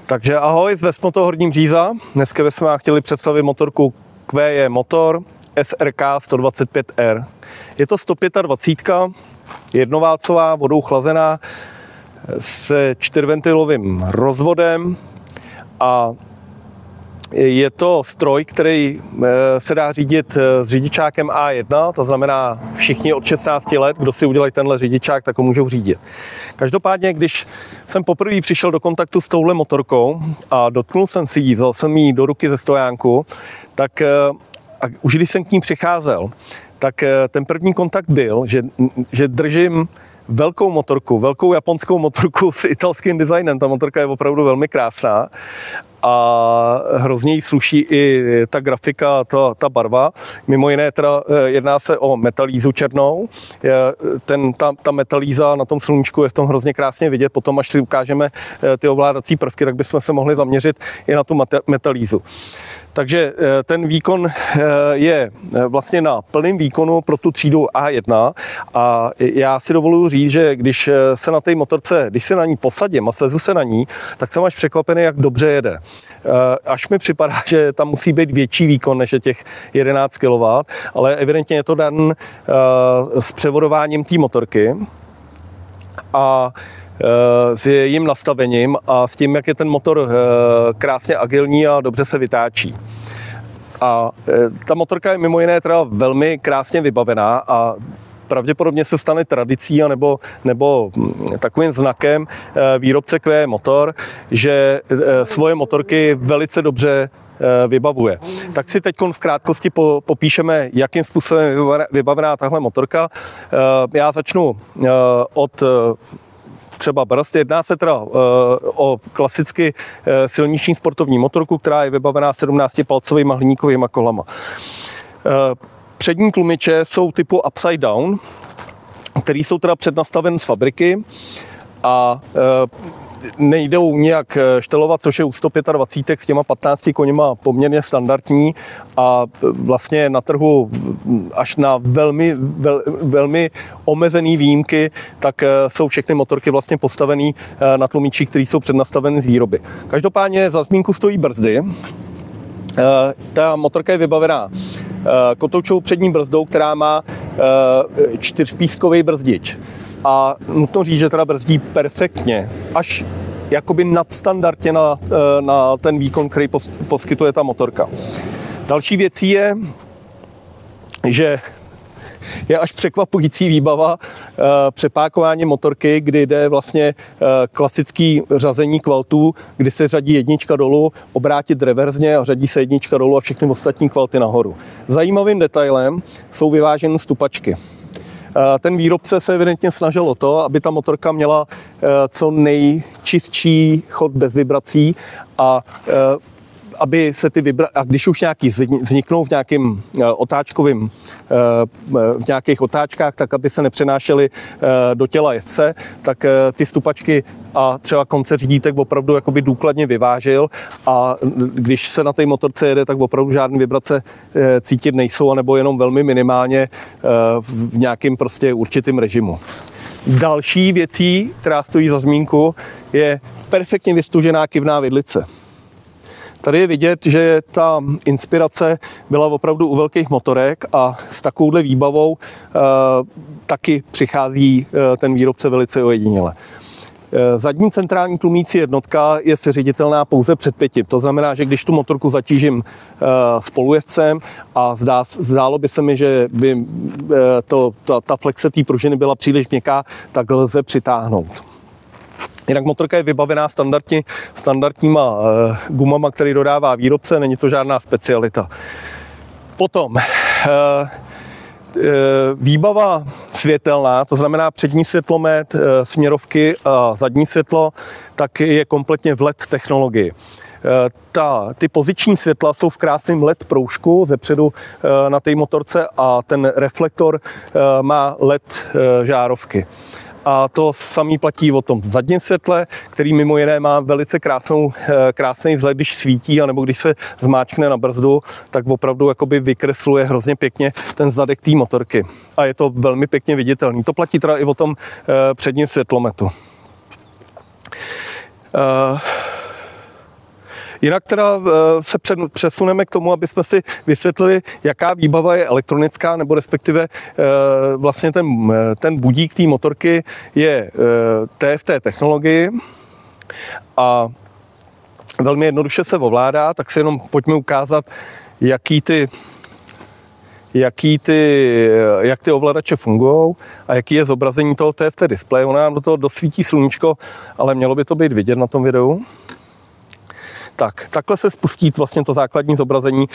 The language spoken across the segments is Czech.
Takže ahoj, z Westmoto Horní Bříza. Dneska bychom vám chtěli představit motorku QE Motor SRK 125R. Je to 125, jednoválcová, vodou chlazená, s čtyřventilovým rozvodem a je to stroj, který se dá řídit s řidičákem A1, to znamená všichni od 16 let, kdo si udělají tenhle řidičák, tak ho můžou řídit. Každopádně, když jsem poprvé přišel do kontaktu s touhle motorkou a dotknul jsem si ji, vzal jsem ji do ruky ze stojánku, tak a už když jsem k ní přicházel, tak ten první kontakt byl, že držím velkou motorku, velkou japonskou motorku s italským designem. Ta motorka je opravdu velmi krásná a hrozně jí sluší i ta grafika, ta barva. Mimo jiné teda jedná se o metalízu černou. Ta metalíza na tom sluníčku je v tom hrozně krásně vidět. Potom, až si ukážeme ty ovládací prvky, tak bychom se mohli zaměřit i na tu metalízu. Takže ten výkon je vlastně na plném výkonu pro tu třídu A1 a já si dovoluji říct, že když se na té motorce, když se na ní posadím a slezu se na ní, tak jsem až překvapený, jak dobře jede. Až mi připadá, že tam musí být větší výkon než je těch 11 kW, ale evidentně je to dan s převodováním té motorky a s jejím nastavením a s tím, jak je ten motor krásně agilní a dobře se vytáčí. A ta motorka je mimo jiné teda velmi krásně vybavená a pravděpodobně se stane tradicí nebo takovým znakem výrobce QE Motor, že svoje motorky velice dobře vybavuje. Tak si teď v krátkosti popíšeme, jakým způsobem je vybavená tahle motorka. Já začnu od třeba brzd. Jedná se teda o klasicky silniční sportovní motorku, která je vybavená 17-palcovými hliníkovými kolama. Přední tlumiče jsou typu upside down, který jsou teda přednastaven z fabriky a nejdou nějak štelovat, což je u 125 s těma 15 koněma poměrně standardní a vlastně na trhu až na velmi omezený výjimky, tak jsou všechny motorky vlastně postavený na tlumičích, které jsou přednastaveny z výroby. Každopádně za zmínku stojí brzdy. Ta motorka je vybavená kotoučovou přední brzdou, která má čtyřpískový brzdič. A nutno říct, že teda brzdí perfektně, až jakoby nadstandardně na ten výkon, který poskytuje ta motorka. Další věcí je, že je až překvapující výbava přepákování motorky, kdy jde vlastně klasický řazení kvaltů, kdy se řadí jednička dolů, obrátit reverzně a řadí se jednička dolů a všechny ostatní kvalty nahoru. Zajímavým detailem jsou vyvážené stupačky. Ten výrobce se evidentně snažil o to, aby ta motorka měla co nejčistší chod bez vibrací a aby se a když už nějaký vzniknou v nějakým v nějakých otáčkách, tak aby se nepřenášely do těla jezdce, tak ty stupačky a třeba konce řídítek opravdu jakoby důkladně vyvážil a když se na té motorce jede, tak opravdu žádné vibrace cítit nejsou, anebo jenom velmi minimálně v nějakým prostě určitým režimu. Další věcí, která stojí za zmínku, je perfektně vystužená kivná vidlice. Tady je vidět, že ta inspirace byla opravdu u velkých motorek a s takovouhle výbavou taky přichází ten výrobce velice ojediněle. Zadní centrální tlumící jednotka je seřiditelná pouze před 5. To znamená, že když tu motorku zatížím spolujezdcem a zdálo by se mi, že by ta flexe té pružiny byla příliš měkká, tak lze přitáhnout. Jinak motorka je vybavená standardníma gumama, který dodává výrobce, není to žádná specialita. Potom výbava světelná, to znamená přední světlomet, směrovky a zadní světlo, tak je kompletně v LED technologii. Ty poziční světla jsou v krásném LED proužku zepředu na té motorce a ten reflektor má LED žárovky. A to samý platí o tom zadním světle, který mimo jiné má velice krásný vzhled, když svítí, anebo když se zmáčkne na brzdu, tak opravdu jakoby vykresluje hrozně pěkně ten zadek té motorky. A je to velmi pěkně viditelný. To platí teda i o tom předním světlometu. Jinak teda se přesuneme k tomu, aby jsme si vysvětlili, jaká výbava je elektronická, nebo respektive vlastně ten budík té motorky je TFT technologii a velmi jednoduše se ovládá, tak si jenom pojďme ukázat, jak ty ovladače fungují a jaký je zobrazení toho TFT displeje. Ona nám do toho dosvítí sluníčko, ale mělo by to být vidět na tom videu. Takhle se spustí vlastně to základní zobrazení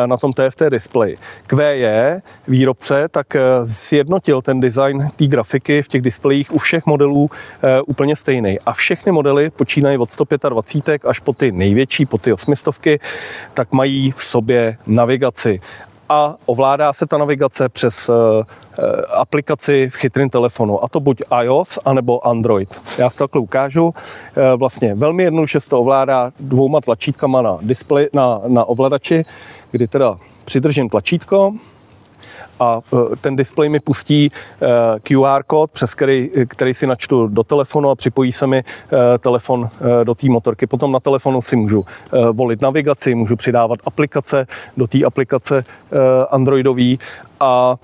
na tom TFT displeji. QE, výrobce, tak sjednotil ten design té grafiky v těch displejích u všech modelů úplně stejný. A všechny modely počínají od 125 až po ty největší, po ty 800, tak mají v sobě navigaci. A ovládá se ta navigace přes aplikaci v chytrém telefonu, a to buď iOS, anebo Android. Já si takhle ukážu. Vlastně velmi jednoduše se to ovládá 2 tlačítkama na ovladači, kdy teda přidržím tlačítko a ten displej mi pustí QR kód, přes který si načtu do telefonu a připojí se mi telefon do té motorky. Potom na telefonu si můžu volit navigaci, můžu přidávat aplikace do té aplikace androidový a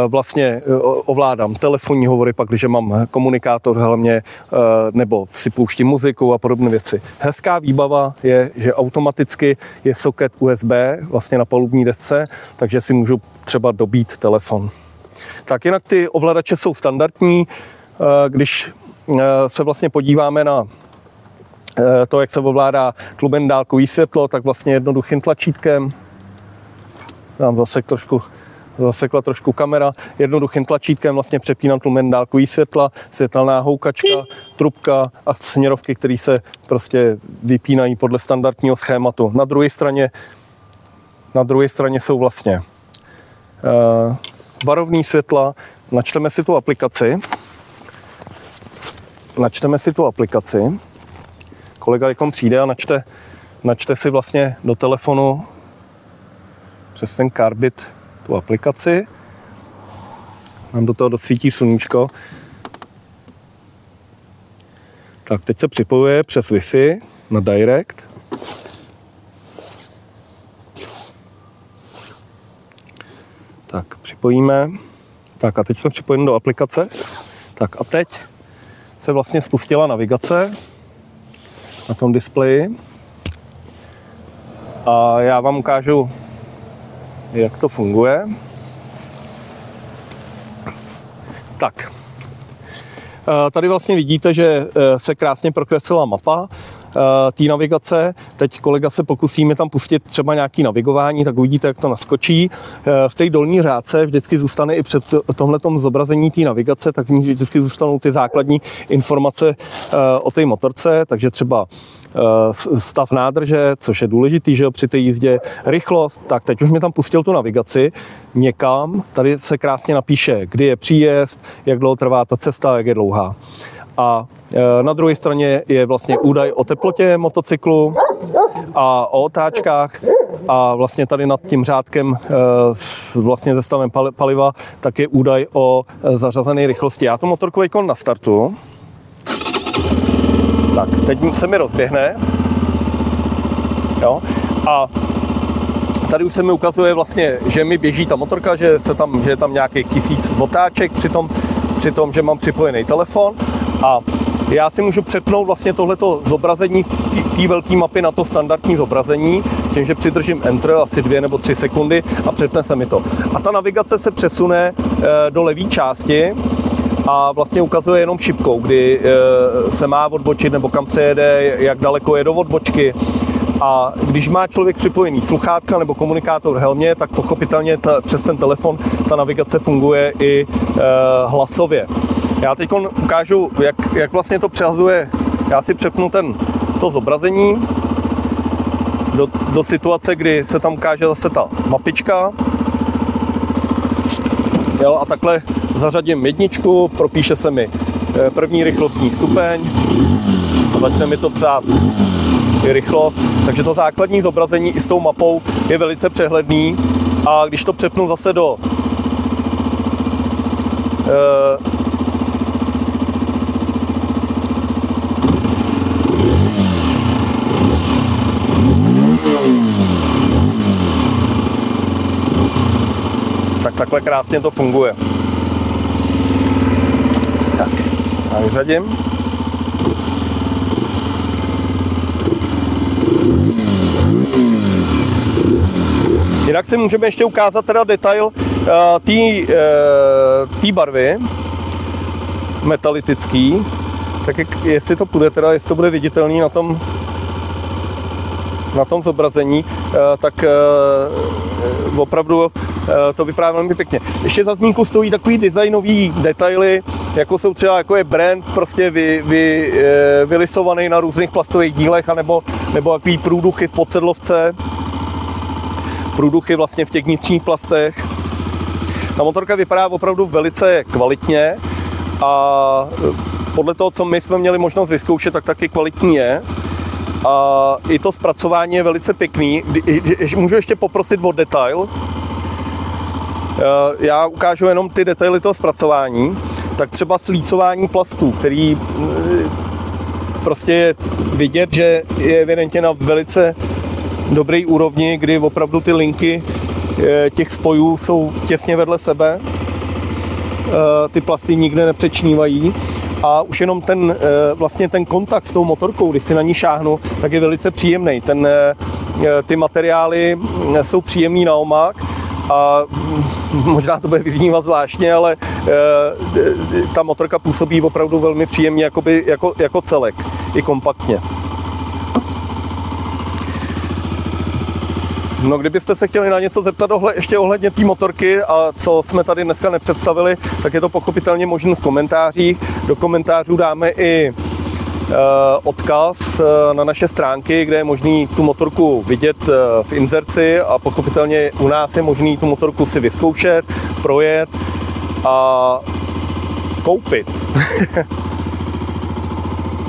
vlastně ovládám telefonní hovory, pak když mám komunikátor v helmě nebo si pouštím muziku a podobné věci. Hezká výbava je, že automaticky je soket USB vlastně na palubní desce, takže si můžu třeba dobít telefon. Tak jinak ty ovladače jsou standardní. Když se vlastně podíváme na to, jak se ovládá tlumen dálkový světlo, tak vlastně jednoduchým tlačítkem, mám zasekla trošku kamera, jednoduchým tlačítkem vlastně přepínám tlumen dálkový světla, světelná houkačka, trubka a směrovky, které se prostě vypínají podle standardního schématu. Na druhé straně jsou vlastně varovný světla. Načteme si tu aplikaci. Kolega Ikon přijde a načte si vlastně do telefonu přes ten Carbit tu aplikaci. Nám do toho dosvítí sluníčko. Tak teď se připojuje přes Wi-Fi na Direct. Tak, připojíme. Tak a teď jsme připojeni do aplikace. Tak a teď se vlastně spustila navigace na tom displeji. A já vám ukážu, jak to funguje. Tak. Tady vlastně vidíte, že se krásně prokreslila mapa té navigace. Teď kolega se pokusí mi tam pustit třeba nějaké navigování, tak uvidíte, jak to naskočí. V té dolní řádce vždycky zůstane i před tomhletom zobrazení té navigace, tak v ní vždycky zůstanou ty základní informace o té motorce, takže třeba stav nádrže, což je důležitý, že jo, při té jízdě, rychlost. Tak teď už mi tam pustil tu navigaci někam, tady se krásně napíše, kdy je příjezd, jak dlouho trvá ta cesta, jak je dlouhá. A na druhé straně je vlastně údaj o teplotě motocyklu a o otáčkách a vlastně tady nad tím řádkem vlastně se stavem paliva tak je údaj o zařazené rychlosti. Já tu motorku Ikon nastartuju. Tak, teď se mi rozběhne. Jo? A tady už se mi ukazuje vlastně, že mi běží ta motorka, že je tam nějakých 1000 otáček při tom, že mám připojený telefon. A já si můžu přepnout vlastně tohleto zobrazení té velké mapy na to standardní zobrazení, tím, že přidržím Enter asi 2 nebo 3 sekundy a přepne se mi to. A ta navigace se přesune do levé části a vlastně ukazuje jenom šipkou, kdy se má odbočit nebo kam se jede, jak daleko je do odbočky. A když má člověk připojený sluchátka nebo komunikátor v helmě, tak pochopitelně přes ten telefon ta navigace funguje i hlasově. Já teď ukážu, jak vlastně to přehazuje. Já si přepnu to zobrazení do situace, kdy se tam ukáže zase ta mapička. Jo, a takhle zařadím jedničku, propíše se mi první rychlostní stupeň a začne mi to psát i rychlost. Takže to základní zobrazení i s tou mapou je velice přehledný. A když to přepnu zase do takhle krásně to funguje. Tak, a vyřadím. Jinak si můžeme ještě ukázat teda detail té barvy metalitický, tak jestli to půjde teda, jestli to bude viditelný na tom zobrazení, tak opravdu to vypadá velmi pěkně. Ještě za zmínku stojí takový designový detaily, jako jsou třeba jako je brand prostě vylisovaný na různých plastových dílech, nebo takový průduchy v podsedlovce, průduchy vlastně v těch vnitřních plastech. Ta motorka vypadá opravdu velice kvalitně a podle toho, co my jsme měli možnost vyzkoušet, tak taky kvalitní je. A i to zpracování je velice pěkný. Můžu ještě poprosit o detail. Já ukážu jenom ty detaily toho zpracování. Tak třeba slícování plastů, který prostě je vidět, že je evidentně na velice dobré úrovni, kdy opravdu ty linky těch spojů jsou těsně vedle sebe. Ty plasty nikde nepřečnívají. A už jenom vlastně ten kontakt s tou motorkou, když si na ní šáhnu, tak je velice příjemný. Ty materiály jsou příjemný na omak a možná to bude vyznívat zvláštně, ale ta motorka působí opravdu velmi příjemně jako celek, i kompaktně. No, kdybyste se chtěli na něco zeptat ještě ohledně té motorky a co jsme tady dneska nepředstavili, tak je to pochopitelně možné v komentářích. Do komentářů dáme i odkaz na naše stránky, kde je možný tu motorku vidět v inzerci a pochopitelně u nás je možný tu motorku si vyzkoušet, projet a koupit.